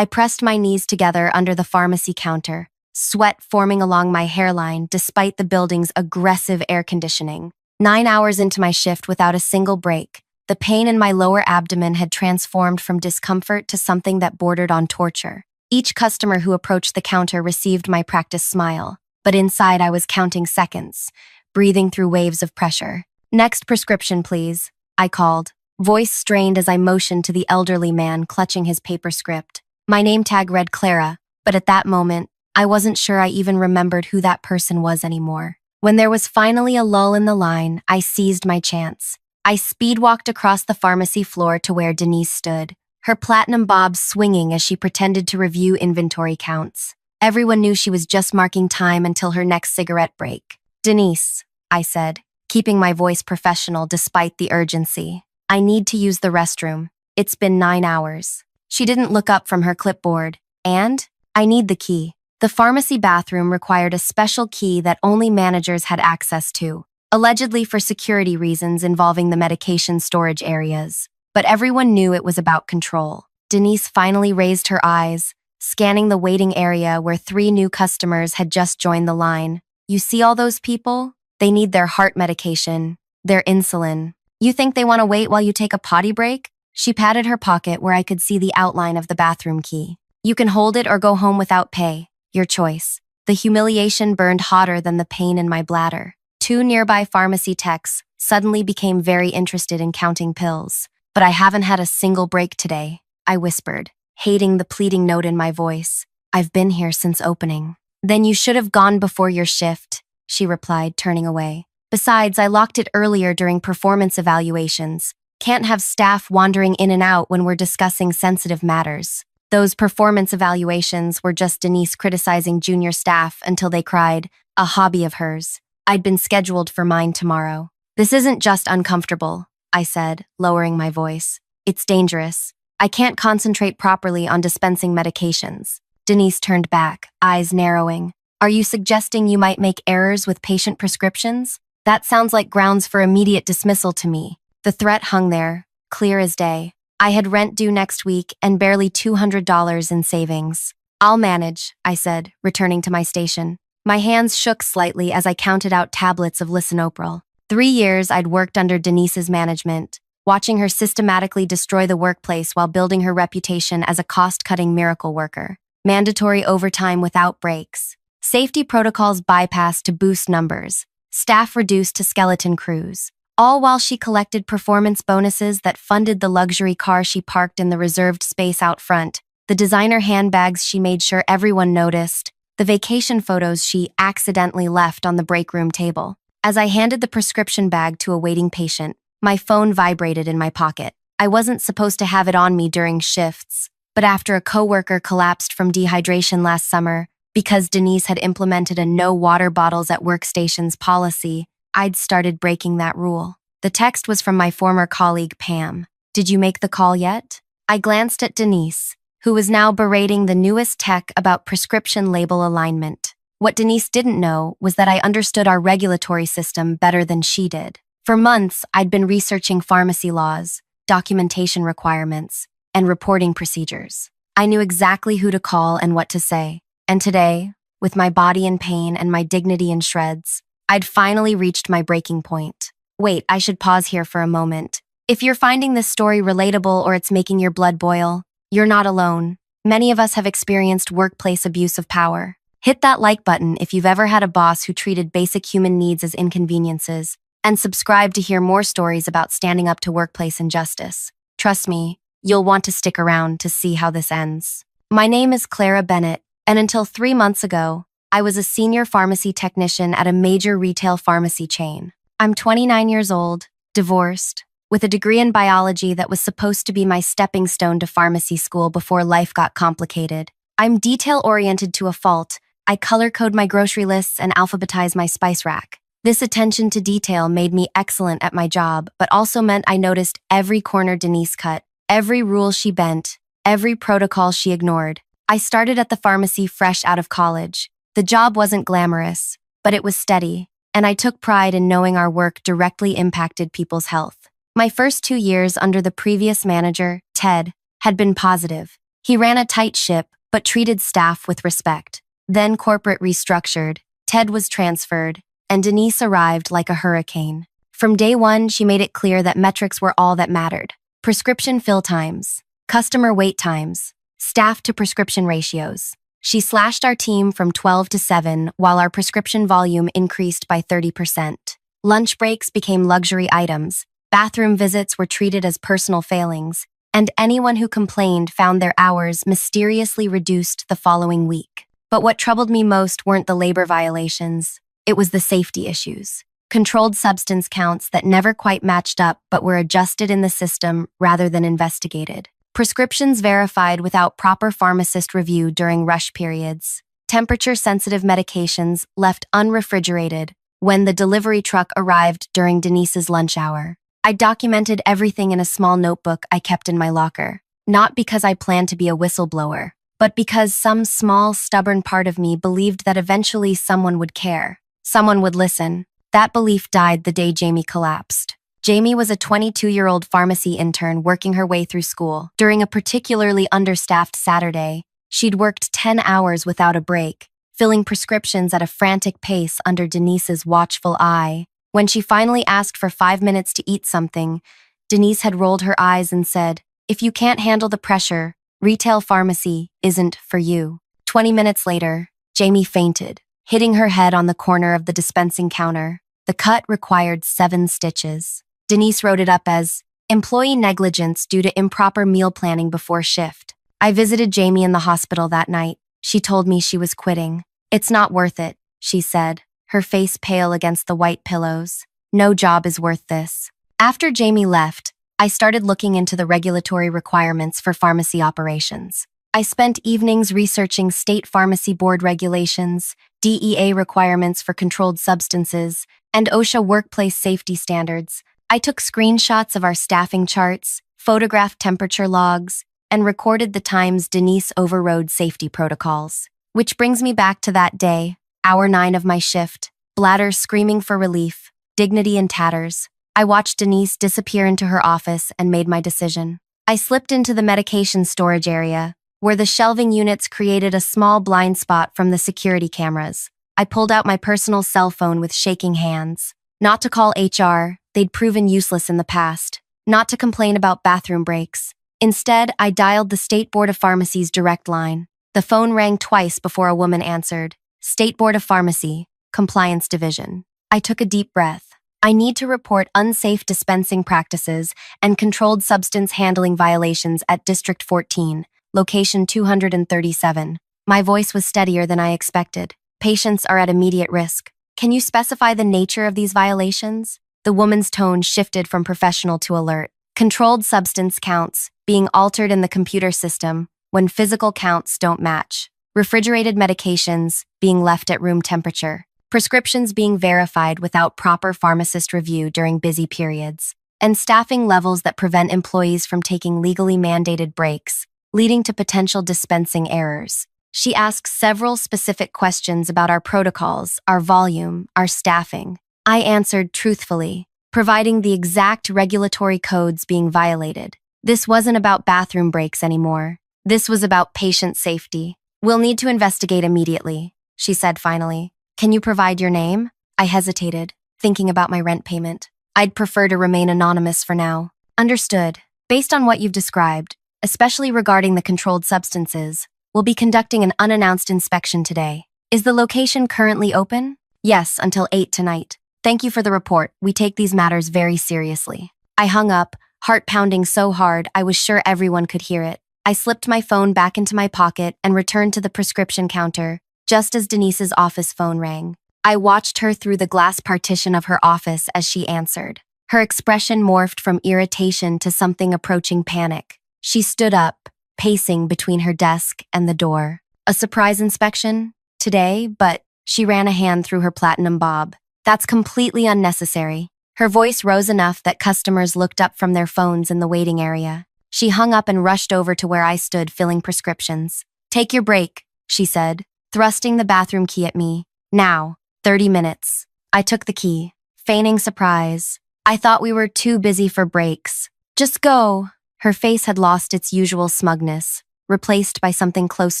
I pressed my knees together under the pharmacy counter, sweat forming along my hairline despite the building's aggressive air conditioning. 9 hours into my shift without a single break, the pain in my lower abdomen had transformed from discomfort to something that bordered on torture. Each customer who approached the counter received my practice smile, but inside I was counting seconds, breathing through waves of pressure. "Next prescription, please," I called, voice strained as I motioned to the elderly man clutching his paper script. My name tag read Clara, but at that moment, I wasn't sure I even remembered who that person was anymore. When there was finally a lull in the line, I seized my chance. I speed-walked across the pharmacy floor to where Denise stood, her platinum bob swinging as she pretended to review inventory counts. Everyone knew she was just marking time until her next cigarette break. "Denise," I said, keeping my voice professional despite the urgency. "I need to use the restroom. It's been 9 hours." She didn't look up from her clipboard. "And? I need the key." The pharmacy bathroom required a special key that only managers had access to, allegedly for security reasons involving the medication storage areas. But everyone knew it was about control. Denise finally raised her eyes, scanning the waiting area where 3 new customers had just joined the line. "You see all those people? They need their heart medication, their insulin. You think they want to wait while you take a potty break?" She patted her pocket where I could see the outline of the bathroom key. "You can hold it or go home without pay. Your choice." The humiliation burned hotter than the pain in my bladder. 2 nearby pharmacy techs suddenly became very interested in counting pills. "But I haven't had a single break today," I whispered, hating the pleading note in my voice. "I've been here since opening." "Then you should have gone before your shift," she replied, turning away. "Besides, I locked it earlier during performance evaluations. Can't have staff wandering in and out when we're discussing sensitive matters." Those performance evaluations were just Denise criticizing junior staff until they cried, a hobby of hers. I'd been scheduled for mine tomorrow. "This isn't just uncomfortable," I said, lowering my voice. "It's dangerous. I can't concentrate properly on dispensing medications." Denise turned back, eyes narrowing. "Are you suggesting you might make errors with patient prescriptions? That sounds like grounds for immediate dismissal to me." The threat hung there, clear as day. I had rent due next week and barely $200 in savings. "I'll manage," I said, returning to my station. My hands shook slightly as I counted out tablets of lisinopril. 3 years I'd worked under Denise's management, watching her systematically destroy the workplace while building her reputation as a cost-cutting miracle worker. Mandatory overtime without breaks. Safety protocols bypassed to boost numbers. Staff reduced to skeleton crews. All while she collected performance bonuses that funded the luxury car she parked in the reserved space out front, the designer handbags she made sure everyone noticed, the vacation photos she accidentally left on the break room table. As I handed the prescription bag to a waiting patient, my phone vibrated in my pocket. I wasn't supposed to have it on me during shifts, but after a coworker collapsed from dehydration last summer, because Denise had implemented a no water bottles at workstations policy, I'd started breaking that rule. The text was from my former colleague, Pam. "Did you make the call yet?" I glanced at Denise, who was now berating the newest tech about prescription label alignment. What Denise didn't know was that I understood our regulatory system better than she did. For months, I'd been researching pharmacy laws, documentation requirements, and reporting procedures. I knew exactly who to call and what to say. And today, with my body in pain and my dignity in shreds, I'd finally reached my breaking point. Wait, I should pause here for a moment. If you're finding this story relatable or it's making your blood boil, you're not alone. Many of us have experienced workplace abuse of power. Hit that like button if you've ever had a boss who treated basic human needs as inconveniences, and subscribe to hear more stories about standing up to workplace injustice. Trust me, you'll want to stick around to see how this ends. My name is Clara Bennett, and until 3 months ago, I was a senior pharmacy technician at a major retail pharmacy chain. I'm 29 years old, divorced, with a degree in biology that was supposed to be my stepping stone to pharmacy school before life got complicated. I'm detail-oriented to a fault. I color-code my grocery lists and alphabetize my spice rack. This attention to detail made me excellent at my job, but also meant I noticed every corner Denise cut, every rule she bent, every protocol she ignored. I started at the pharmacy fresh out of college. The job wasn't glamorous, but it was steady, and I took pride in knowing our work directly impacted people's health. My first 2 years under the previous manager, Ted, had been positive. He ran a tight ship, but treated staff with respect. Then corporate restructured, Ted was transferred, and Denise arrived like a hurricane. From day one, she made it clear that metrics were all that mattered. Prescription fill times, customer wait times, staff to prescription ratios. She slashed our team from 12 to 7 while our prescription volume increased by 30%. Lunch breaks became luxury items, bathroom visits were treated as personal failings, and anyone who complained found their hours mysteriously reduced the following week. But what troubled me most weren't the labor violations, it was the safety issues. Controlled substance counts that never quite matched up but were adjusted in the system rather than investigated. Prescriptions verified without proper pharmacist review during rush periods. Temperature-sensitive medications left unrefrigerated when the delivery truck arrived during Denise's lunch hour. I documented everything in a small notebook I kept in my locker, not because I planned to be a whistleblower, but because some small, stubborn part of me believed that eventually someone would care. Someone would listen. That belief died the day Jamie collapsed. Jamie was a 22-year-old pharmacy intern working her way through school. During a particularly understaffed Saturday, she'd worked 10 hours without a break, filling prescriptions at a frantic pace under Denise's watchful eye. When she finally asked for 5 minutes to eat something, Denise had rolled her eyes and said, "If you can't handle the pressure, retail pharmacy isn't for you." 20 minutes later, Jamie fainted, hitting her head on the corner of the dispensing counter. The cut required 7 stitches. Denise wrote it up as employee negligence due to improper meal planning before shift. I visited Jamie in the hospital that night. She told me she was quitting. "It's not worth it," she said, her face pale against the white pillows. "No job is worth this." After Jamie left, I started looking into the regulatory requirements for pharmacy operations. I spent evenings researching state pharmacy board regulations, DEA requirements for controlled substances, and OSHA workplace safety standards. I took screenshots of our staffing charts, photographed temperature logs, and recorded the times Denise overrode safety protocols. Which brings me back to that day, hour 9 of my shift, bladder screaming for relief, dignity in tatters. I watched Denise disappear into her office and made my decision. I slipped into the medication storage area, where the shelving units created a small blind spot from the security cameras. I pulled out my personal cell phone with shaking hands. Not to call HR, they'd proven useless in the past. Not to complain about bathroom breaks. Instead, I dialed the State Board of Pharmacy's direct line. The phone rang twice before a woman answered. State Board of Pharmacy, Compliance Division. I took a deep breath. I need to report unsafe dispensing practices and controlled substance handling violations at District 14, location 237. My voice was steadier than I expected. Patients are at immediate risk. Can you specify the nature of these violations? The woman's tone shifted from professional to alert. Controlled substance counts being altered in the computer system when physical counts don't match. Refrigerated medications being left at room temperature. Prescriptions being verified without proper pharmacist review during busy periods. And staffing levels that prevent employees from taking legally mandated breaks, leading to potential dispensing errors. She asked several specific questions about our protocols, our volume, our staffing. I answered truthfully, providing the exact regulatory codes being violated. This wasn't about bathroom breaks anymore. This was about patient safety. "We'll need to investigate immediately," she said finally. "Can you provide your name?" I hesitated, thinking about my rent payment. "I'd prefer to remain anonymous for now." "Understood. Based on what you've described, especially regarding the controlled substances, we'll be conducting an unannounced inspection today. Is the location currently open?" "Yes, until 8 tonight. Thank you for the report. We take these matters very seriously." I hung up, heart pounding so hard I was sure everyone could hear it. I slipped my phone back into my pocket and returned to the prescription counter, just as Denise's office phone rang. I watched her through the glass partition of her office as she answered. Her expression morphed from irritation to something approaching panic. She stood up, pacing between her desk and the door. "A surprise inspection? Today, but..." She ran a hand through her platinum bob. "That's completely unnecessary." Her voice rose enough that customers looked up from their phones in the waiting area. She hung up and rushed over to where I stood filling prescriptions. "Take your break," she said, thrusting the bathroom key at me. "Now, 30 minutes." I took the key, feigning surprise. "I thought we were too busy for breaks." "Just go." Her face had lost its usual smugness. replaced by something close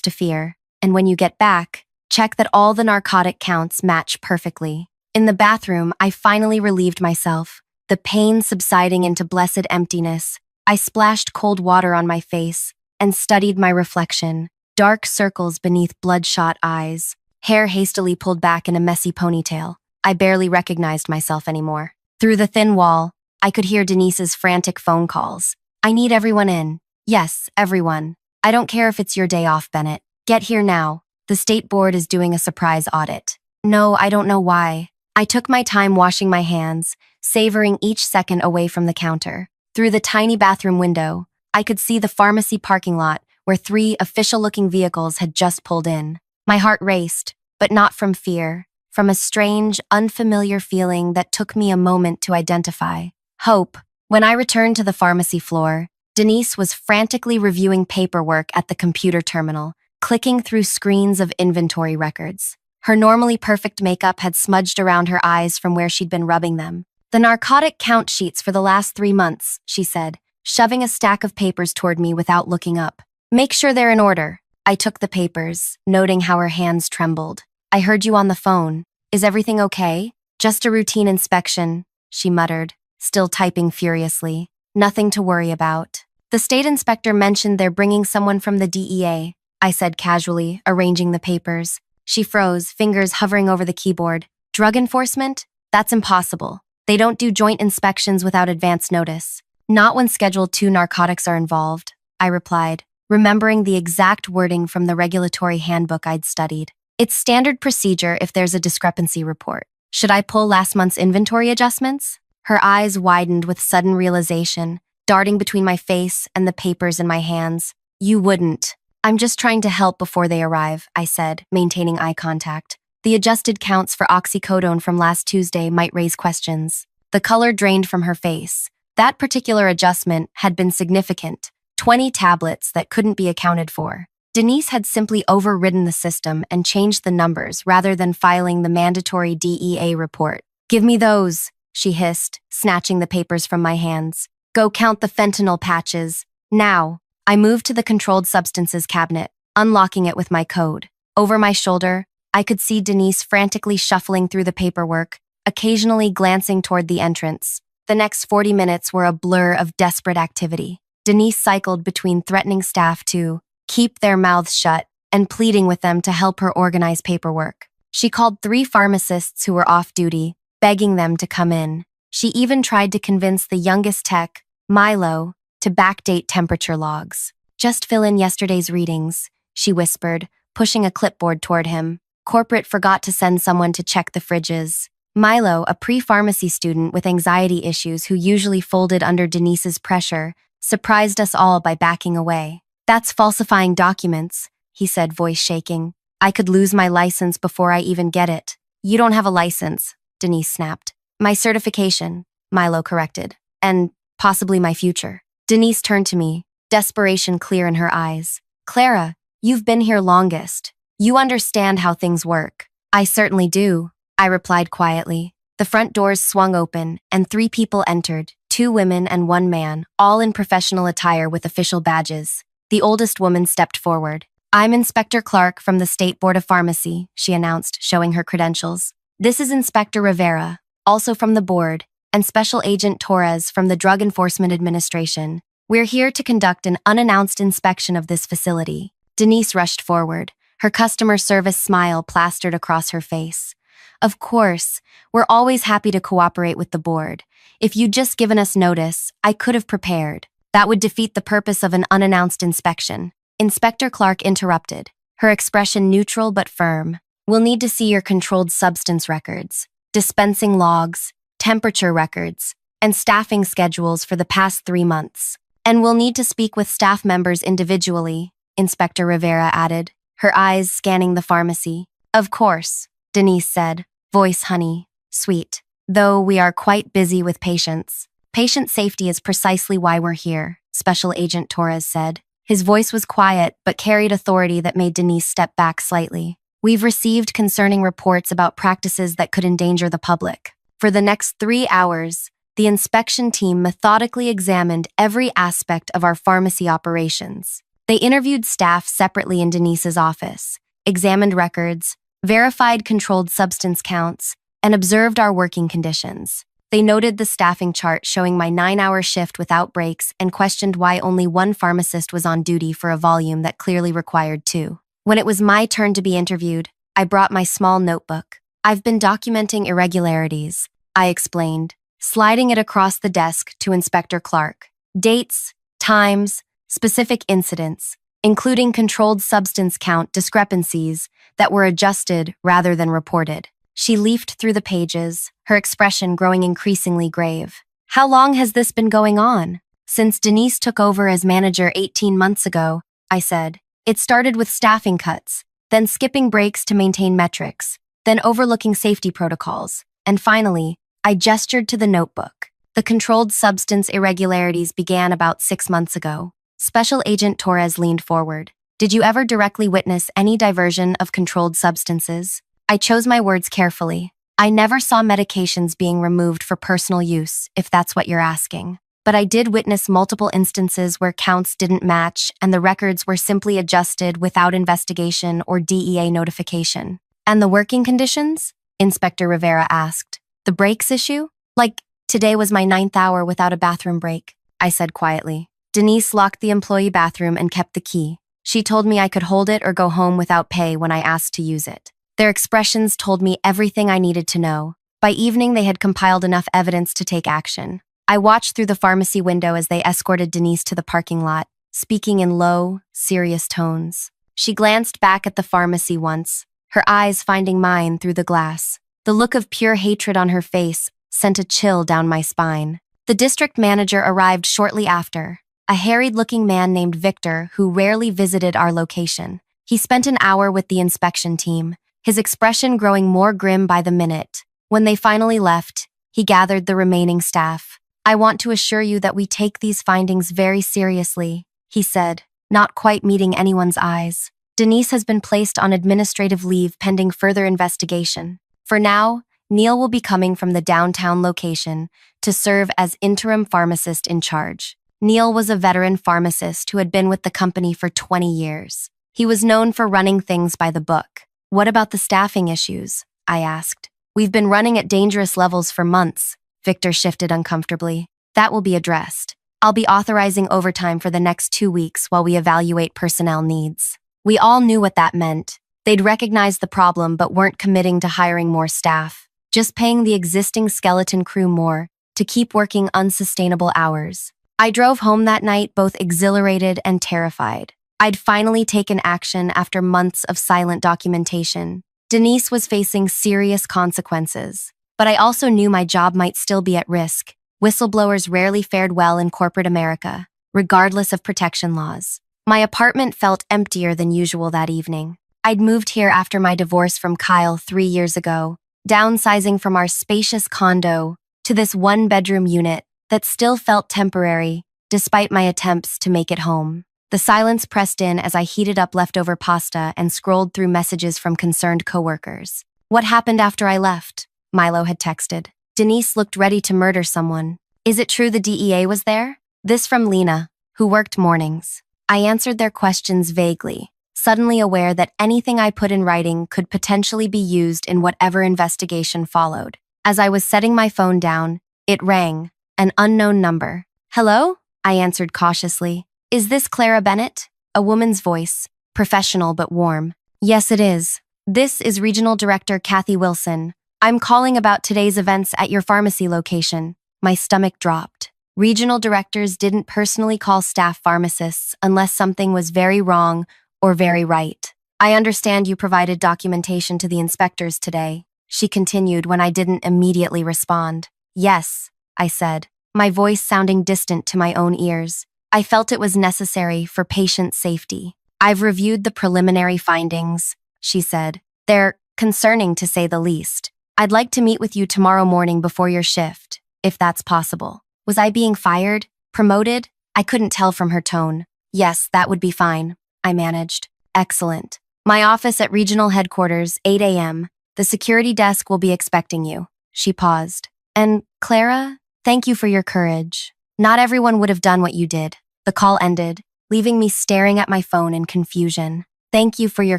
to fear. And when you get back, check that all the narcotic counts match perfectly. In the bathroom, I finally relieved myself, the pain subsiding into blessed emptiness. I splashed cold water on my face and studied my reflection, dark circles beneath bloodshot eyes, hair hastily pulled back in a messy ponytail. I barely recognized myself anymore. Through the thin wall, I could hear Denise's frantic phone calls. I need everyone in. Yes, everyone. I don't care if it's your day off, Bennett. Get here now. The state board is doing a surprise audit. No, I don't know why. I took my time washing my hands, savoring each second away from the counter. Through the tiny bathroom window, I could see the pharmacy parking lot where 3 official-looking vehicles had just pulled in. My heart raced, but not from fear, from a strange, unfamiliar feeling that took me a moment to identify. Hope. When I returned to the pharmacy floor, Denise was frantically reviewing paperwork at the computer terminal, clicking through screens of inventory records. Her normally perfect makeup had smudged around her eyes from where she'd been rubbing them. The narcotic count sheets for the last 3 months, she said, shoving a stack of papers toward me without looking up. Make sure they're in order. I took the papers, noting how her hands trembled. I heard you on the phone. Is everything okay? Just a routine inspection, she muttered, still typing furiously. Nothing to worry about. The state inspector mentioned they're bringing someone from the DEA, I said casually, arranging the papers. She froze, fingers hovering over the keyboard. Drug enforcement? That's impossible. They don't do joint inspections without advance notice. Not when Schedule 2 narcotics are involved, I replied, remembering the exact wording from the regulatory handbook I'd studied. It's standard procedure if there's a discrepancy report. Should I pull last month's inventory adjustments? Her eyes widened with sudden realization, darting between my face and the papers in my hands. You wouldn't. I'm just trying to help before they arrive, I said, maintaining eye contact. The adjusted counts for oxycodone from last Tuesday might raise questions. The color drained from her face. That particular adjustment had been significant. 20 tablets that couldn't be accounted for. Denise had simply overridden the system and changed the numbers rather than filing the mandatory DEA report. Give me those, she hissed, snatching the papers from my hands. Go count the fentanyl patches. Now. I moved to the controlled substances cabinet, unlocking it with my code. Over my shoulder, I could see Denise frantically shuffling through the paperwork, occasionally glancing toward the entrance. The next 40 minutes were a blur of desperate activity. Denise cycled between threatening staff to keep their mouths shut and pleading with them to help her organize paperwork. She called 3 pharmacists who were off duty, begging them to come in. She even tried to convince the youngest tech, Milo, to backdate temperature logs. Just fill in yesterday's readings, she whispered, pushing a clipboard toward him. Corporate forgot to send someone to check the fridges. Milo, a pre-pharmacy student with anxiety issues who usually folded under Denise's pressure, surprised us all by backing away. That's falsifying documents, he said, voice shaking. I could lose my license before I even get it. You don't have a license, Denise snapped. My certification, Milo corrected, and possibly my future. Denise turned to me, desperation clear in her eyes. Clara, you've been here longest. You understand how things work. I certainly do, I replied quietly. The front doors swung open, and 3 people entered, 2 women and 1 man, all in professional attire with official badges. The oldest woman stepped forward. I'm Inspector Clark from the State Board of Pharmacy, she announced, showing her credentials. This is Inspector Rivera, also from the board, and Special Agent Torres from the Drug Enforcement Administration. We're here to conduct an unannounced inspection of this facility. Denise rushed forward, her customer service smile plastered across her face. Of course, we're always happy to cooperate with the board. If you'd just given us notice, I could have prepared. That would defeat the purpose of an unannounced inspection. Inspector Clark interrupted, her expression neutral but firm. We'll need to see your controlled substance records, dispensing logs, temperature records, and staffing schedules for the past 3 months. And we'll need to speak with staff members individually, Inspector Rivera added, her eyes scanning the pharmacy. Of course, Denise said, voice honey, sweet. Though we are quite busy with patients. Patient safety is precisely why we're here, Special Agent Torres said. His voice was quiet but carried authority that made Denise step back slightly. We've received concerning reports about practices that could endanger the public. For the next 3 hours, the inspection team methodically examined every aspect of our pharmacy operations. They interviewed staff separately in Denise's office, examined records, verified controlled substance counts, and observed our working conditions. They noted the staffing chart showing my 9-hour shift without breaks and questioned why only one pharmacist was on duty for a volume that clearly required two. When it was my turn to be interviewed, I brought my small notebook. "I've been documenting irregularities," I explained, sliding it across the desk to Inspector Clark. Dates, times, specific incidents, including controlled substance count discrepancies that were adjusted rather than reported. She leafed through the pages, her expression growing increasingly grave. "How long has this been going on?" "Since Denise took over as manager 18 months ago," I said. "It started with staffing cuts, then skipping breaks to maintain metrics, then overlooking safety protocols, and finally, I gestured to the notebook. The controlled substance irregularities began about 6 months ago." Special Agent Torres leaned forward. "Did you ever directly witness any diversion of controlled substances?" I chose my words carefully. "I never saw medications being removed for personal use, if that's what you're asking. But I did witness multiple instances where counts didn't match and the records were simply adjusted without investigation or DEA notification." "And the working conditions?" Inspector Rivera asked. "The breaks issue? Like, today was my 9th hour without a bathroom break," I said quietly. "Denise locked the employee bathroom and kept the key. She told me I could hold it or go home without pay when I asked to use it." Their expressions told me everything I needed to know. By evening, they had compiled enough evidence to take action. I watched through the pharmacy window as they escorted Denise to the parking lot, speaking in low, serious tones. She glanced back at the pharmacy once, her eyes finding mine through the glass. The look of pure hatred on her face sent a chill down my spine. The district manager arrived shortly after, a harried-looking man named Victor who rarely visited our location. He spent an hour with the inspection team, his expression growing more grim by the minute. When they finally left, he gathered the remaining staff. "I want to assure you that we take these findings very seriously," he said, not quite meeting anyone's eyes. "Denise has been placed on administrative leave pending further investigation. For now, Neil will be coming from the downtown location to serve as interim pharmacist in charge." Neil was a veteran pharmacist who had been with the company for 20 years. He was known for running things by the book. "What about the staffing issues?" I asked. "We've been running at dangerous levels for months." Victor shifted uncomfortably. "That will be addressed. I'll be authorizing overtime for the next 2 weeks while we evaluate personnel needs." We all knew what that meant. They'd recognized the problem but weren't committing to hiring more staff, just paying the existing skeleton crew more to keep working unsustainable hours. I drove home that night both exhilarated and terrified. I'd finally taken action after months of silent documentation. Denise was facing serious consequences, but I also knew my job might still be at risk. Whistleblowers rarely fared well in corporate America, regardless of protection laws. My apartment felt emptier than usual that evening. I'd moved here after my divorce from Kyle 3 years ago, downsizing from our spacious condo to this one-bedroom unit that still felt temporary, despite my attempts to make it home. The silence pressed in as I heated up leftover pasta and scrolled through messages from concerned coworkers. "What happened after I left?" Milo had texted. "Denise looked ready to murder someone. Is it true the DEA was there?" This from Lena, who worked mornings. I answered their questions vaguely, suddenly aware that anything I put in writing could potentially be used in whatever investigation followed. As I was setting my phone down, it rang, an unknown number. "Hello?" I answered cautiously. "Is this Clara Bennett?" A woman's voice, professional but warm. "Yes, it is. This is Regional Director Kathy Wilson. I'm calling about today's events at your pharmacy location." My stomach dropped. Regional directors didn't personally call staff pharmacists unless something was very wrong or very right. "I understand you provided documentation to the inspectors today," she continued when I didn't immediately respond. "Yes," I said, my voice sounding distant to my own ears. "I felt it was necessary for patient safety." "I've reviewed the preliminary findings," she said. "They're concerning to say the least. I'd like to meet with you tomorrow morning before your shift, if that's possible." Was I being fired? Promoted? I couldn't tell from her tone. "Yes, that would be fine," I managed. "Excellent. My office at regional headquarters, 8 a.m. The security desk will be expecting you." She paused. "And, Clara, thank you for your courage. Not everyone would have done what you did." The call ended, leaving me staring at my phone in confusion. Thank you for your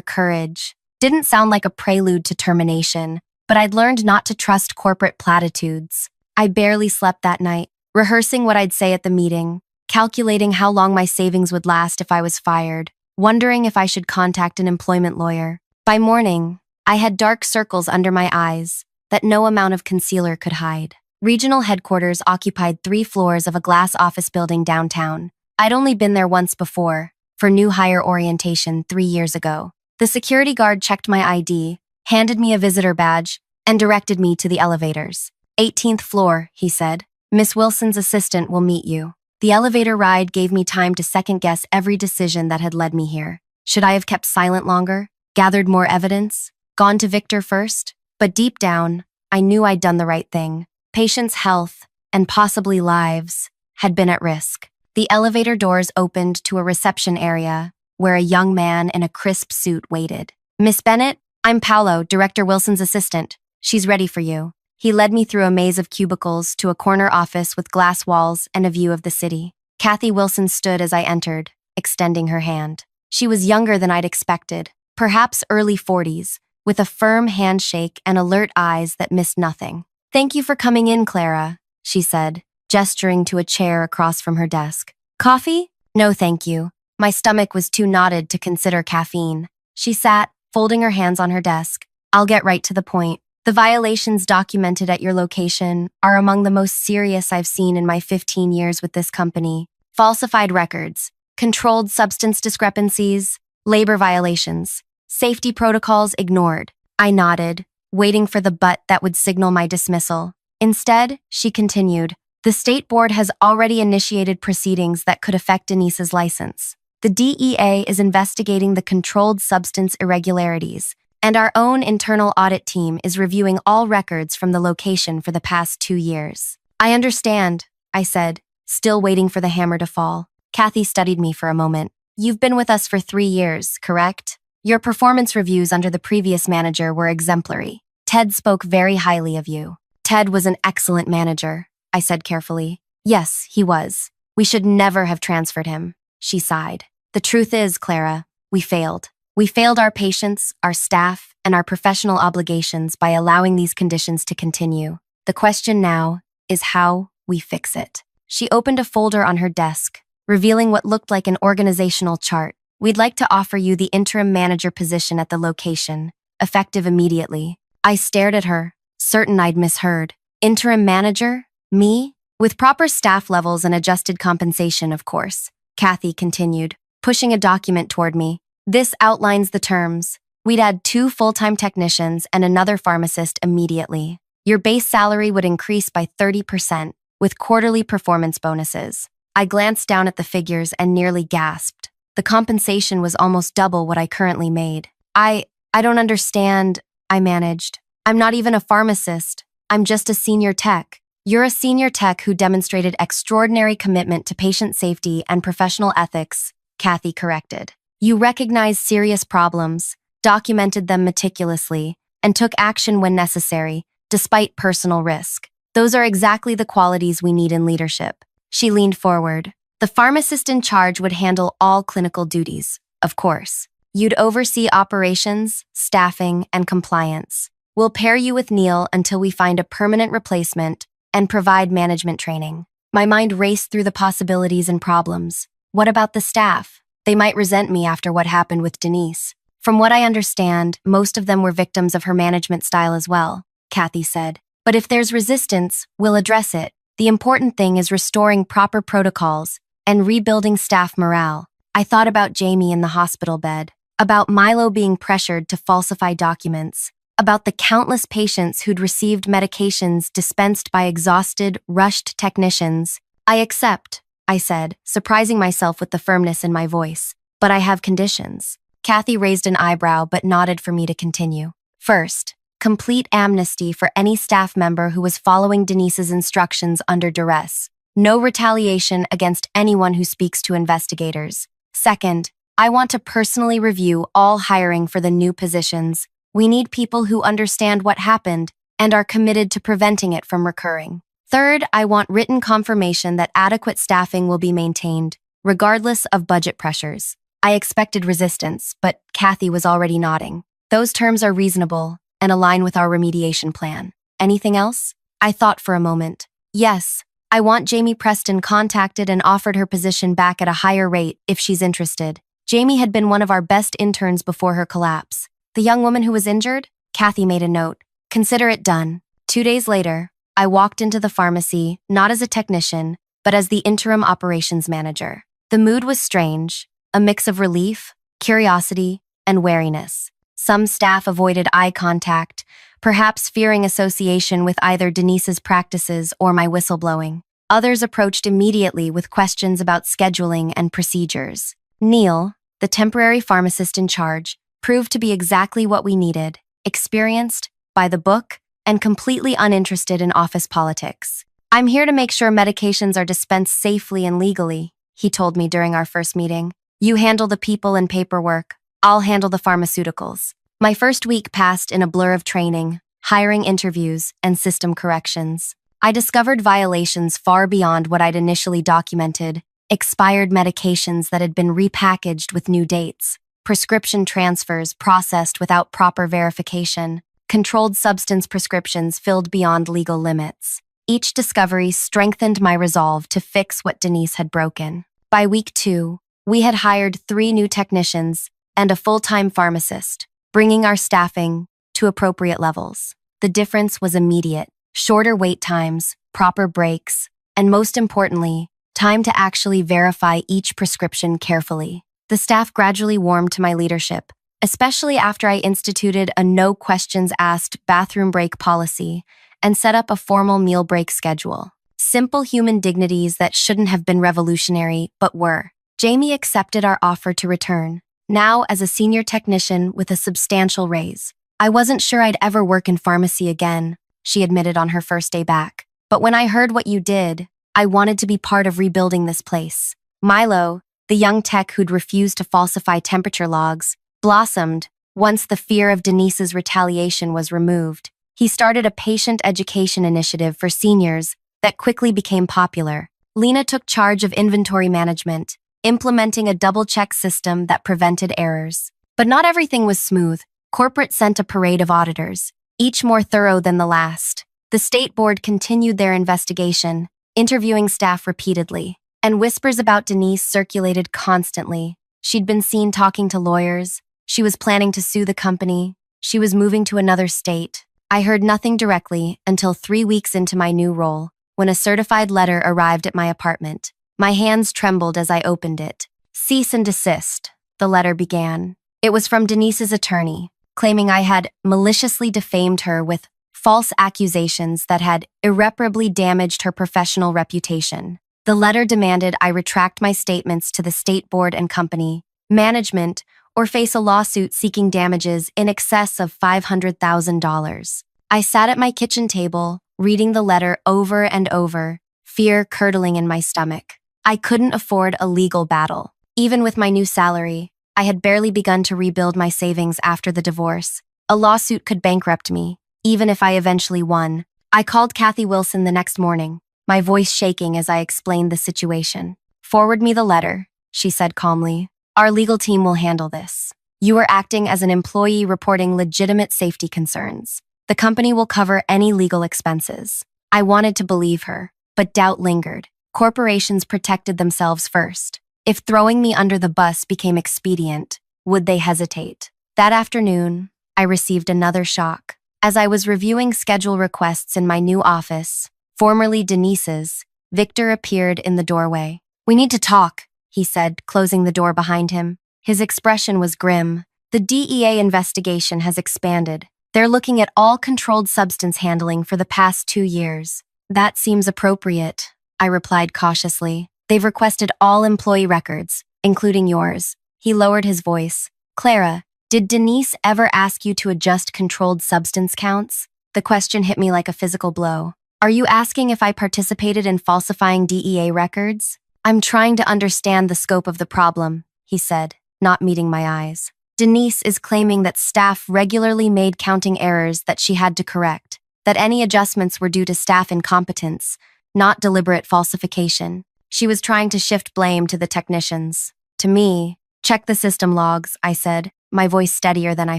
courage. Didn't sound like a prelude to termination, but I'd learned not to trust corporate platitudes. I barely slept that night, rehearsing what I'd say at the meeting, calculating how long my savings would last if I was fired, wondering if I should contact an employment lawyer. By morning, I had dark circles under my eyes that no amount of concealer could hide. Regional headquarters occupied 3 floors of a glass office building downtown. I'd only been there once before, for new hire orientation 3 years ago. The security guard checked my ID, handed me a visitor badge, and directed me to the elevators. 18th floor, he said. Miss Wilson's assistant will meet you. The elevator ride gave me time to second-guess every decision that had led me here. Should I have kept silent longer? Gathered more evidence? Gone to Victor first? But deep down, I knew I'd done the right thing. Patients' health, and possibly lives, had been at risk. The elevator doors opened to a reception area where a young man in a crisp suit waited. Miss Bennett, I'm Paolo, Director Wilson's assistant. She's ready for you. He led me through a maze of cubicles to a corner office with glass walls and a view of the city. Kathy Wilson stood as I entered, extending her hand. She was younger than I'd expected, perhaps early 40s, with a firm handshake and alert eyes that missed nothing. Thank you for coming in, Clara, she said, gesturing to a chair across from her desk. Coffee? No, thank you. My stomach was too knotted to consider caffeine. She sat, folding her hands on her desk. I'll get right to the point. The violations documented at your location are among the most serious I've seen in my 15 years with this company. Falsified records, controlled substance discrepancies, labor violations, safety protocols ignored. I nodded, waiting for the but that would signal my dismissal. Instead, she continued, the state board has already initiated proceedings that could affect Denise's license. The DEA is investigating the controlled substance irregularities, and our own internal audit team is reviewing all records from the location for the past 2 years. I understand, I said, still waiting for the hammer to fall. Kathy studied me for a moment. You've been with us for 3 years, correct? Your performance reviews under the previous manager were exemplary. Ted spoke very highly of you. Ted was an excellent manager, I said carefully. Yes, he was. We should never have transferred him, she sighed. The truth is, Clara, we failed. We failed our patients, our staff, and our professional obligations by allowing these conditions to continue. The question now is how we fix it. She opened a folder on her desk, revealing what looked like an organizational chart. We'd like to offer you the interim manager position at the location, effective immediately. I stared at her, certain I'd misheard. Interim manager? Me? With proper staff levels and adjusted compensation, of course. Kathy continued, pushing a document toward me. This outlines the terms. We'd add 2 full-time technicians and another pharmacist immediately. Your base salary would increase by 30%, with quarterly performance bonuses. I glanced down at the figures and nearly gasped. The compensation was almost double what I currently made. I don't understand, I managed. I'm not even a pharmacist. I'm just a senior tech. You're a senior tech who demonstrated extraordinary commitment to patient safety and professional ethics, Kathy corrected. You recognized serious problems, documented them meticulously, and took action when necessary, despite personal risk. Those are exactly the qualities we need in leadership. She leaned forward. The pharmacist in charge would handle all clinical duties, of course. You'd oversee operations, staffing, and compliance. We'll pair you with Neil until we find a permanent replacement and provide management training. My mind raced through the possibilities and problems. What about the staff? They might resent me after what happened with Denise. From what I understand, most of them were victims of her management style as well, Kathy said. But if there's resistance, we'll address it. The important thing is restoring proper protocols and rebuilding staff morale. I thought about Jamie in the hospital bed, about Milo being pressured to falsify documents, about the countless patients who'd received medications dispensed by exhausted, rushed technicians. I accept, I said, surprising myself with the firmness in my voice. But I have conditions. Kathy raised an eyebrow but nodded for me to continue. First, complete amnesty for any staff member who was following Denise's instructions under duress. No retaliation against anyone who speaks to investigators. Second, I want to personally review all hiring for the new positions. We need people who understand what happened and are committed to preventing it from recurring. Third, I want written confirmation that adequate staffing will be maintained. regardless of budget pressures. I expected resistance, but Kathy was already nodding. Those terms are reasonable and align with our remediation plan. Anything else? I thought for a moment. Yes, I want Jamie Preston contacted and offered her position back at a higher rate if she's interested. Jamie had been one of our best interns before her collapse. The young woman who was injured? Kathy made a note. Consider it done. 2 days later, I walked into the pharmacy, not as a technician, but as the interim operations manager. The mood was strange, a mix of relief, curiosity, and wariness. Some staff avoided eye contact, perhaps fearing association with either Denise's practices or my whistleblowing. Others approached immediately with questions about scheduling and procedures. Neil, the temporary pharmacist in charge, proved to be exactly what we needed: experienced, by the book, and completely uninterested in office politics. "I'm here to make sure medications are dispensed safely and legally," he told me during our first meeting. "You handle the people and paperwork. I'll handle the pharmaceuticals." My first week passed in a blur of training, hiring interviews, and system corrections. I discovered violations far beyond what I'd initially documented: expired medications that had been repackaged with new dates, prescription transfers processed without proper verification, controlled substance prescriptions filled beyond legal limits. Each discovery strengthened my resolve to fix what Denise had broken. By week 2, we had hired 3 new technicians and a full-time pharmacist, bringing our staffing to appropriate levels. The difference was immediate: shorter wait times, proper breaks, and most importantly, time to actually verify each prescription carefully. The staff gradually warmed to my leadership, especially after I instituted a no-questions-asked bathroom break policy and set up a formal meal break schedule. Simple human dignities that shouldn't have been revolutionary, but were. Jamie accepted our offer to return, now as a senior technician with a substantial raise. "I wasn't sure I'd ever work in pharmacy again," she admitted on her first day back. "But when I heard what you did, I wanted to be part of rebuilding this place." Milo, the young tech who'd refused to falsify temperature logs, blossomed once the fear of Denise's retaliation was removed. He started a patient education initiative for seniors that quickly became popular. Lena took charge of inventory management, implementing a double-check system that prevented errors. But not everything was smooth. Corporate sent a parade of auditors, each more thorough than the last. The state board continued their investigation, interviewing staff repeatedly, and whispers about Denise circulated constantly. She'd been seen talking to lawyers. She was planning to sue the company. She was moving to another state. I heard nothing directly until 3 weeks into my new role, when a certified letter arrived at my apartment. My hands trembled as I opened it. "Cease and desist," the letter began. It was from Denise's attorney, claiming I had maliciously defamed her with false accusations that had irreparably damaged her professional reputation. The letter demanded I retract my statements to the state board and company, management, or face a lawsuit seeking damages in excess of $500,000. I sat at my kitchen table, reading the letter over and over, fear curdling in my stomach. I couldn't afford a legal battle. Even with my new salary, I had barely begun to rebuild my savings after the divorce. A lawsuit could bankrupt me, even if I eventually won. I called Kathy Wilson the next morning, my voice shaking as I explained the situation. "Forward me the letter," she said calmly. "Our legal team will handle this. You are acting as an employee reporting legitimate safety concerns. The company will cover any legal expenses." I wanted to believe her, but doubt lingered. Corporations protected themselves first. If throwing me under the bus became expedient, would they hesitate? That afternoon, I received another shock. As I was reviewing schedule requests in my new office, formerly Denise's, Victor appeared in the doorway. "We need to talk," he said, closing the door behind him. His expression was grim. "The DEA investigation has expanded. They're looking at all controlled substance handling for the past 2 years. That seems appropriate," I replied cautiously. "They've requested all employee records, including yours." He lowered his voice. "Clara, did Denise ever ask you to adjust controlled substance counts?" The question hit me like a physical blow. "Are you asking if I participated in falsifying DEA records?" "I'm trying to understand the scope of the problem," he said, not meeting my eyes. "Denise is claiming that staff regularly made counting errors that she had to correct, that any adjustments were due to staff incompetence, not deliberate falsification." She was trying to shift blame to the technicians. To me, check the system logs, I said, my voice steadier than I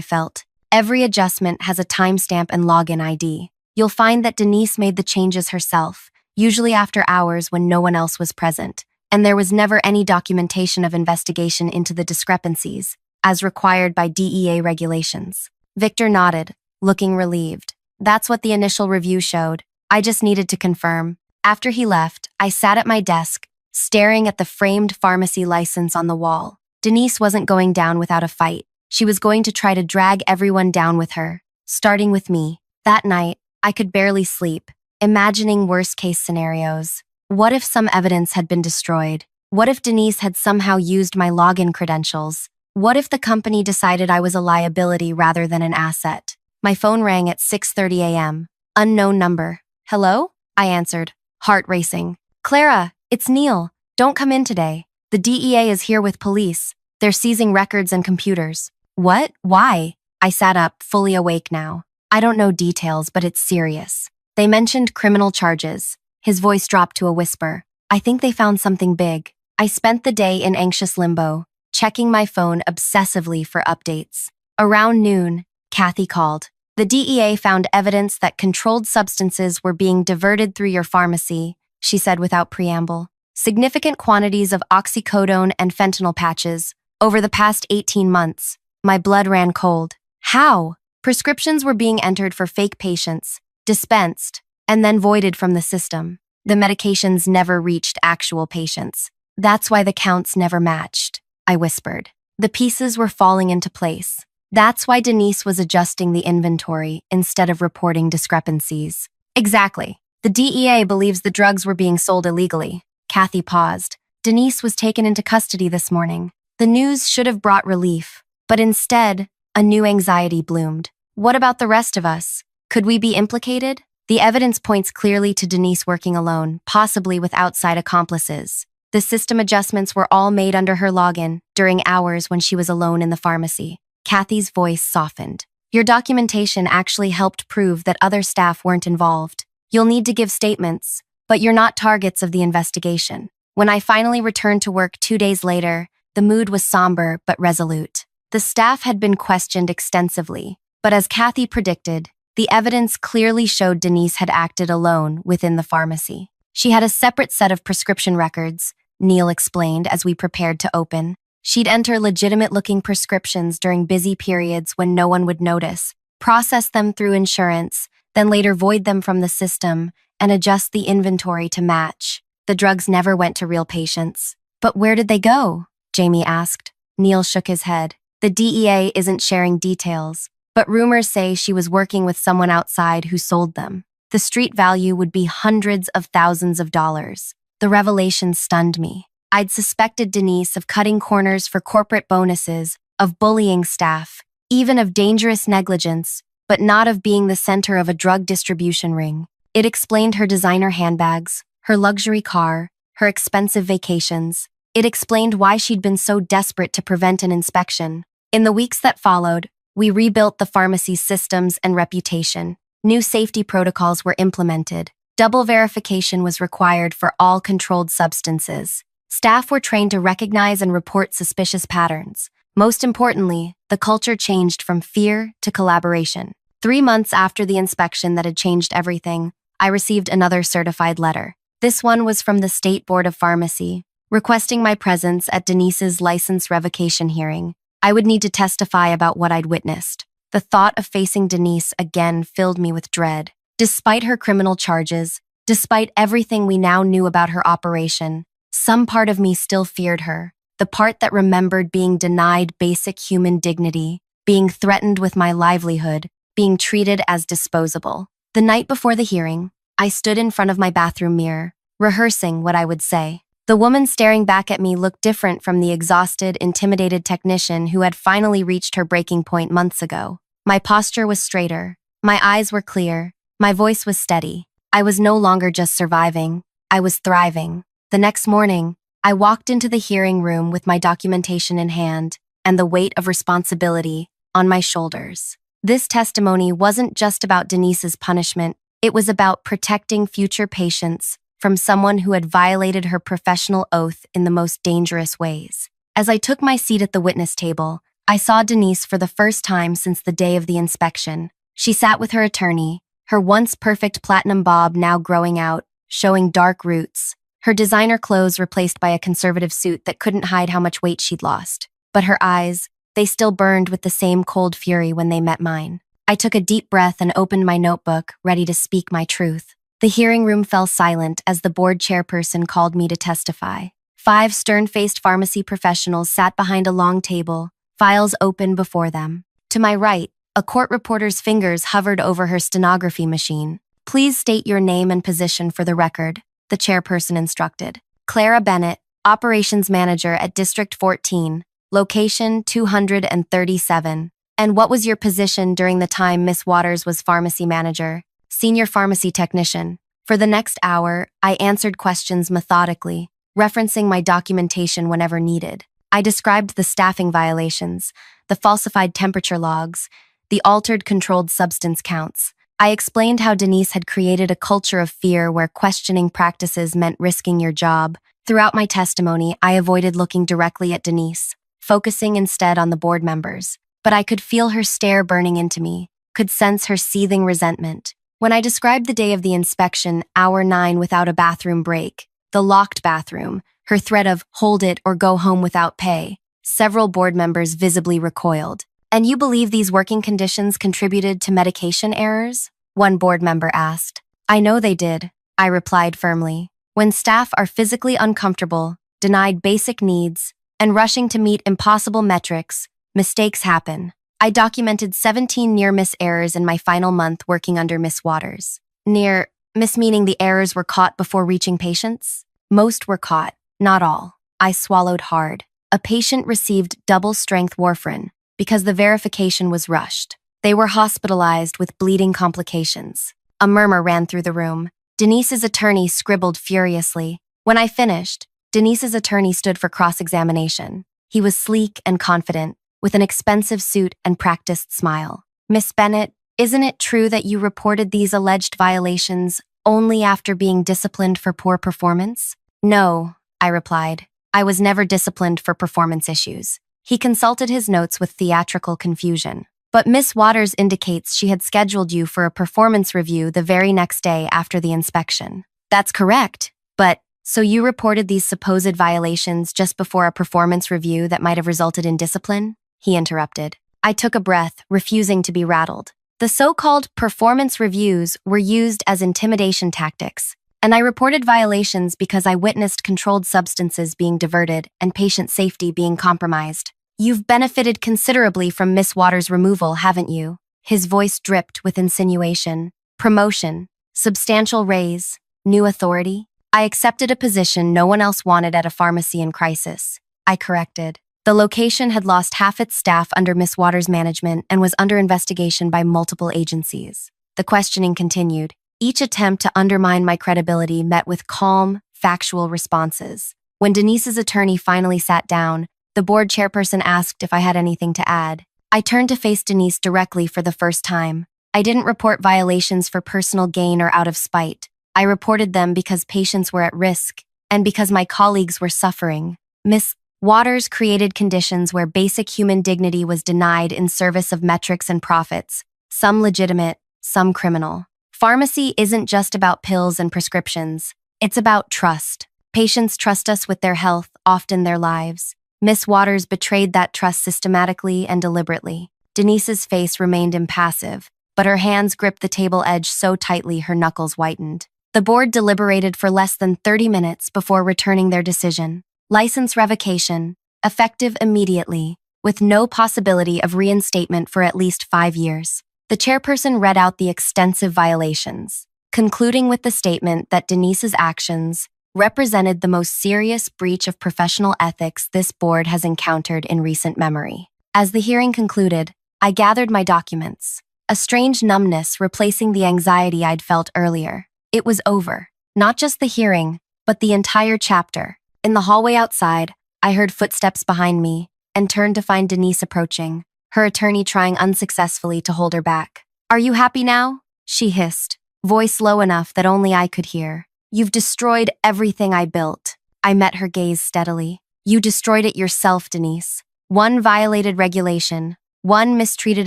felt. Every adjustment has a timestamp and login ID. You'll find that Denise made the changes herself, usually after hours when no one else was present, and there was never any documentation of investigation into the discrepancies, as required by DEA regulations. Victor nodded, looking relieved. That's what the initial review showed. I just needed to confirm. After he left, I sat at my desk, staring at the framed pharmacy license on the wall. Denise wasn't going down without a fight. She was going to try to drag everyone down with her, starting with me. That night, I could barely sleep, imagining worst-case scenarios. What if some evidence had been destroyed? What if Denise had somehow used my login credentials? What if the company decided I was a liability rather than an asset? My phone rang at 6:30 a.m. Unknown number. Hello? I answered, heart racing. Clara, it's Neil. Don't come in today. The DEA is here with police. They're seizing records and computers. What? Why? I sat up, fully awake now. I don't know details, but it's serious. They mentioned criminal charges. His voice dropped to a whisper. I think they found something big. I spent the day in anxious limbo, checking my phone obsessively for updates. Around noon, Kathy called. The DEA found evidence that controlled substances were being diverted through your pharmacy, she said without preamble. Significant quantities of oxycodone and fentanyl patches. Over the past 18 months, my blood ran cold. How? Prescriptions were being entered for fake patients, dispensed, and then voided from the system. The medications never reached actual patients. That's why the counts never matched, I whispered. The pieces were falling into place. That's why Denise was adjusting the inventory instead of reporting discrepancies. Exactly. The DEA believes the drugs were being sold illegally. Kathy paused. Denise was taken into custody this morning. The news should have brought relief, but instead, a new anxiety bloomed. What about the rest of us? Could we be implicated? The evidence points clearly to Denise working alone, possibly with outside accomplices. The system adjustments were all made under her login, during hours when she was alone in the pharmacy. Kathy's voice softened. Your documentation actually helped prove that other staff weren't involved. You'll need to give statements, but you're not targets of the investigation. When I finally returned to work 2 days later, the mood was somber but resolute. The staff had been questioned extensively, but as Kathy predicted, the evidence clearly showed Denise had acted alone within the pharmacy. She had a separate set of prescription records, Neil explained as we prepared to open. She'd enter legitimate-looking prescriptions during busy periods when no one would notice, process them through insurance, then later void them from the system and adjust the inventory to match. The drugs never went to real patients. But where did they go? Jamie asked. Neil shook his head. The DEA isn't sharing details, but rumors say she was working with someone outside who sold them. The street value would be hundreds of thousands of dollars. The revelation stunned me. I'd suspected Denise of cutting corners for corporate bonuses, of bullying staff, even of dangerous negligence, but not of being the center of a drug distribution ring. It explained her designer handbags, her luxury car, her expensive vacations. It explained why she'd been so desperate to prevent an inspection. In the weeks that followed, we rebuilt the pharmacy's systems and reputation. New safety protocols were implemented. Double verification was required for all controlled substances. Staff were trained to recognize and report suspicious patterns. Most importantly, the culture changed from fear to collaboration. 3 months after the inspection that had changed everything, I received another certified letter. This one was from the State Board of Pharmacy, requesting my presence at Denise's license revocation hearing. I would need to testify about what I'd witnessed. The thought of facing Denise again filled me with dread. Despite her criminal charges, despite everything we now knew about her operation, some part of me still feared her, the part that remembered being denied basic human dignity, being threatened with my livelihood, being treated as disposable. The night before the hearing, I stood in front of my bathroom mirror, rehearsing what I would say. The woman staring back at me looked different from the exhausted, intimidated technician who had finally reached her breaking point months ago. My posture was straighter, my eyes were clear, my voice was steady. I was no longer just surviving, I was thriving. The next morning, I walked into the hearing room with my documentation in hand and the weight of responsibility on my shoulders. This testimony wasn't just about Denise's punishment, it was about protecting future patients from someone who had violated her professional oath in the most dangerous ways. As I took my seat at the witness table, I saw Denise for the first time since the day of the inspection. She sat with her attorney, her once perfect platinum bob now growing out, showing dark roots, her designer clothes replaced by a conservative suit that couldn't hide how much weight she'd lost. But her eyes, they still burned with the same cold fury when they met mine. I took a deep breath and opened my notebook, ready to speak my truth. The hearing room fell silent as the board chairperson called me to testify. 5 stern-faced pharmacy professionals sat behind a long table, files open before them. To my right, a court reporter's fingers hovered over her stenography machine. "Please state your name and position for the record," the chairperson instructed. "Clara Bennett, Operations Manager at District 14, location 237. "And what was your position during the time Miss Waters was pharmacy manager?" "Senior pharmacy technician." For the next hour, I answered questions methodically, referencing my documentation whenever needed. I described the staffing violations, the falsified temperature logs, the altered controlled substance counts. I explained how Denise had created a culture of fear where questioning practices meant risking your job. Throughout my testimony, I avoided looking directly at Denise, focusing instead on the board members. But I could feel her stare burning into me, could sense her seething resentment. When I described the day of the inspection, hour 9 without a bathroom break, the locked bathroom, her threat of "hold it or go home without pay," several board members visibly recoiled. "And you believe these working conditions contributed to medication errors?" one board member asked. "I know they did," I replied firmly. When staff are physically uncomfortable, denied basic needs, and rushing to meet impossible metrics, mistakes happen. I documented 17 near-miss errors in my final month working under Miss Waters. Near-miss meaning the errors were caught before reaching patients? Most were caught, not all. I swallowed hard. A patient received double-strength warfarin because the verification was rushed. They were hospitalized with bleeding complications. A murmur ran through the room. Denise's attorney scribbled furiously. When I finished, Denise's attorney stood for cross-examination. He was sleek and confident, with an expensive suit and practiced smile. "Miss Bennett, isn't it true that you reported these alleged violations only after being disciplined for poor performance?" "No," I replied. "I was never disciplined for performance issues." He consulted his notes with theatrical confusion. "But Miss Waters indicates she had scheduled you for a performance review the very next day after the inspection." "That's correct. But, so you reported these supposed violations just before a performance review that might have resulted in discipline?" he interrupted. I took a breath, refusing to be rattled. The so-called performance reviews were used as intimidation tactics, and I reported violations because I witnessed controlled substances being diverted and patient safety being compromised. "You've benefited considerably from Miss Waters' removal, haven't you?" His voice dripped with insinuation. "Promotion, substantial raise, new authority." "I accepted a position no one else wanted at a pharmacy in crisis," I corrected. The location had lost half its staff under Miss Waters' management and was under investigation by multiple agencies. The questioning continued. Each attempt to undermine my credibility met with calm, factual responses. When Denise's attorney finally sat down, the board chairperson asked if I had anything to add. I turned to face Denise directly for the first time. I didn't report violations for personal gain or out of spite. I reported them because patients were at risk and because my colleagues were suffering. Miss Waters created conditions where basic human dignity was denied in service of metrics and profits, some legitimate, some criminal. Pharmacy isn't just about pills and prescriptions. It's about trust. Patients trust us with their health, often their lives. Miss Waters betrayed that trust systematically and deliberately. Denise's face remained impassive, but her hands gripped the table edge so tightly her knuckles whitened. The board deliberated for less than 30 minutes before returning their decision. License revocation, effective immediately, with no possibility of reinstatement for at least 5 years. The chairperson read out the extensive violations, concluding with the statement that Denise's actions represented the most serious breach of professional ethics this board has encountered in recent memory. As the hearing concluded, I gathered my documents, a strange numbness replacing the anxiety I'd felt earlier. It was over. Not just the hearing, but the entire chapter. In the hallway outside, I heard footsteps behind me and turned to find Denise approaching, her attorney trying unsuccessfully to hold her back. "Are you happy now?" she hissed, voice low enough that only I could hear. You've destroyed everything I built. I met her gaze steadily. You destroyed it yourself, Denise. One violated regulation, one mistreated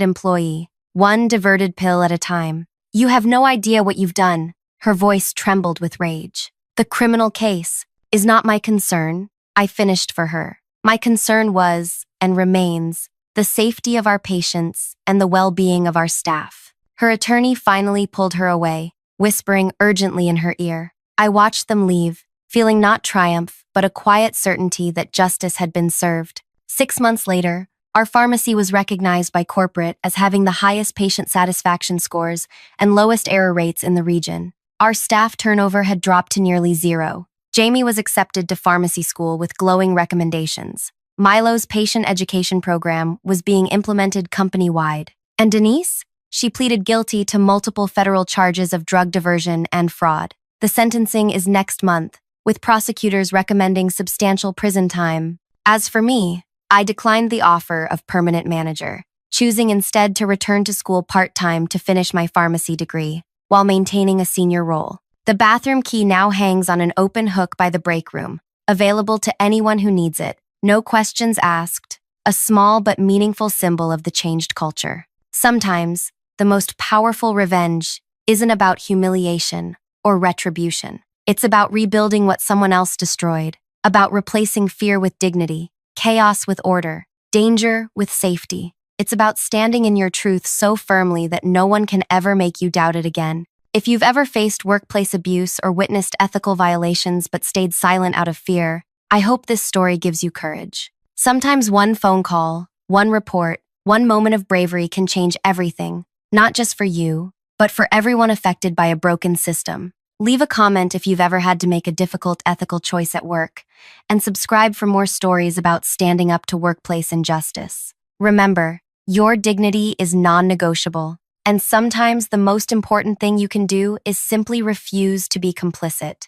employee, one diverted pill at a time. You have no idea what you've done. Her voice trembled with rage. The criminal case is not my concern. I finished for her. My concern was, and remains, the safety of our patients and the well-being of our staff. Her attorney finally pulled her away, whispering urgently in her ear. I watched them leave, feeling not triumph, but a quiet certainty that justice had been served. 6 months later, our pharmacy was recognized by corporate as having the highest patient satisfaction scores and lowest error rates in the region. Our staff turnover had dropped to nearly zero. Jamie was accepted to pharmacy school with glowing recommendations. Milo's patient education program was being implemented company-wide. And Denise? She pleaded guilty to multiple federal charges of drug diversion and fraud. The sentencing is next month, with prosecutors recommending substantial prison time. As for me, I declined the offer of permanent manager, choosing instead to return to school part-time to finish my pharmacy degree, while maintaining a senior role. The bathroom key now hangs on an open hook by the break room, available to anyone who needs it. No questions asked, a small but meaningful symbol of the changed culture. Sometimes, the most powerful revenge isn't about humiliation or retribution. It's about rebuilding what someone else destroyed, about replacing fear with dignity, chaos with order, danger with safety. It's about standing in your truth so firmly that no one can ever make you doubt it again. If you've ever faced workplace abuse or witnessed ethical violations but stayed silent out of fear, I hope this story gives you courage. Sometimes one phone call, one report, one moment of bravery can change everything, not just for you, but for everyone affected by a broken system. Leave a comment if you've ever had to make a difficult ethical choice at work, and subscribe for more stories about standing up to workplace injustice. Remember, your dignity is non-negotiable, and sometimes the most important thing you can do is simply refuse to be complicit.